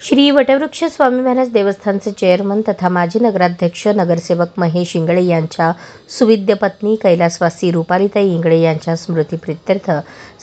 श्री वटवृक्ष स्वामी महाराज देवस्थानचे चेअरमन तथा माजी नगराध्यक्ष नगरसेवक महेश इंगळे यांच्या सुविद्य पत्नी कैलासवासी रुपालीताई इंगळे यांच्या स्मृतिप्रीत्यर्थ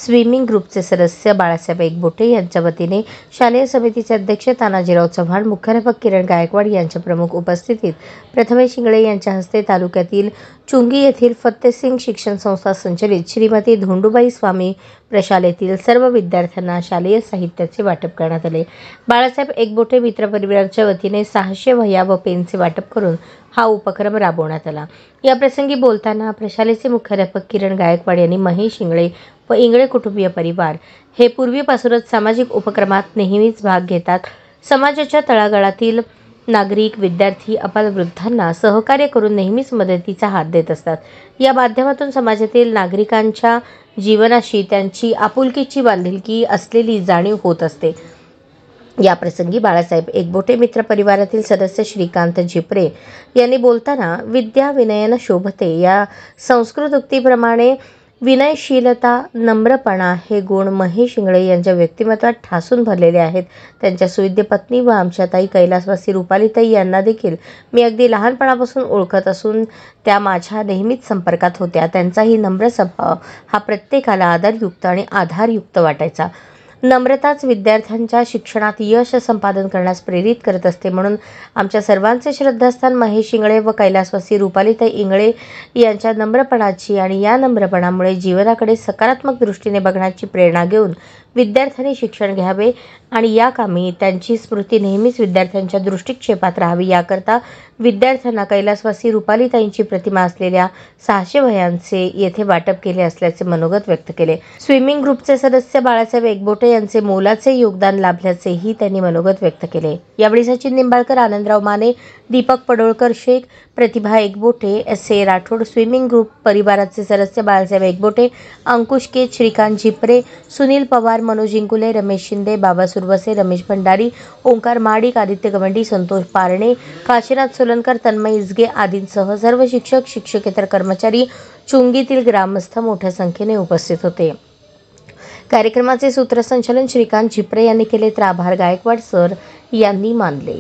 स्विमिंग ग्रुपचे सदस्य बाळासाहेब एकबोटे यांच्या वतीने शालेय समितीचे अध्यक्ष तानाजीराव चव्हाण, मुख्याध्यापक किरण गायकवाड यांच्या प्रमुख उपस्थितीत प्रथमेश इंगळे यांच्या हस्ते तालुक्यातील चुंगी येथील फत्तेसिंग शिक्षण संस्था संचलित श्रीमती धोंडूबाई स्वामी प्रशालेतील सर्व विद्यार्थ्यांना शालेय साहित्याचे वाटप करण्यात आले। बाळासाहेब एकबोटे मित्रपरिवाराच्या वतीने 600 वह्या व पेनचे वाटप करून हा उपक्रम राबवण्यात आला। या प्रसंगी बोलताना प्रशालेचे मुख्याध्यापक किरण गायकवाड यांनी महेश इंगळे व इंगळे कुटुंबीय परिवार हे पूर्वीपासूनच सामाजिक उपक्रमात नेहमीच भाग घेतात। समाजाच्या तळागाळातील नागरिक, विद्यार्थी, अपालवृद्धांना सहकार्य करून नेहमीच मदतीचा हात देत असतात। या माध्यमातून समाजातील नागरिकांच्या जीवनाशी त्यांची आपुलकीची बांधिलकी असलेली जाणीव होत असते। या प्रसंगी बाळासाहेब एकबोटे मित्र परिवारातील सदस्य श्रीकांत झिपरे यांनी बोलताना विद्या विनयन शोभते या संस्कृत उक्तीप्रमाणे विनयशीलता, नम्रपणा हे गुण महेश इंगळे यांच्या व्यक्तिमत्वात ठासून भरलेले आहेत। त्यांच्या सुविद्य पत्नी व आमच्या ताई कैलासवासी रुपालीताई यांना देखील मी अगदी लहानपणापासून ओळखत असून त्या माझ्या नेहमीच संपर्कात होत्या। त्यांचाही नम्र स्वभाव हा प्रत्येकाला आदरयुक्त आणि आधारयुक्त वाटायचा। नम्रताच विद्यार्थ्यांच्या शिक्षणात यश संपादन करण्यास प्रेरित करत असते। म्हणून आमच्या सर्वांचे श्रद्धास्थान महेश इंगळे व कैलासवासी रुपालीताई इंगळे यांच्या नम्रपणाची आणि या नम्रपणामुळे जीवनाकडे सकारात्मक दृष्टीने बघण्याची प्रेरणा घेऊन विद्यार्थ्यांनी शिक्षण घ्यावे आणि या कामी त्यांची स्मृती नेहमीच विद्यार्थ्यांच्या दृष्टिक्षेपात राहावी याकरता विद्यार्थ्यांना कैलासवासी रुपालीताईंची प्रतिमा असलेल्या 600 वह्यांचे येथे वाटप केले असल्याचे मनोगत व्यक्त केले। स्विमिंग ग्रुपचे सदस्य बाळासाहेब एकबोटे यांचे मोलाचे योगदान लाभल्याचेही त्यांनी मनोगत व्यक्त केले। यावेळी Sachin Nimbalkar, Anandrao Mane, Deepak Padolkar Shaikh, Pratibha Ekbote, S A. Rathod, swimming group परिवाराचे सदस्य बाळासाहेब एकबोटे, अंकुश के, श्रीकांत झिपरे, सुनील पवार, मनोज इंगुले, रमेश शिंदे, बाबा सुरवसे, रमेश भंडारी, ओंकार महाडिक, आदित्य गवंडी, संतोष पारणे, काशीनाथ सोलनकर, तन्मय इजगे आदींसह सर्व शिक्षक, शिक्षकेतर कर्मचारी, चुंगीतील ग्रामस्थ मोठ्या संख्येने उपस्थित होते। कार्यक्रमाचे सूत्रसंचालन श्रीकांत झिपरे यांनी केले तर आभार गायकवाड सर यांनी मानले।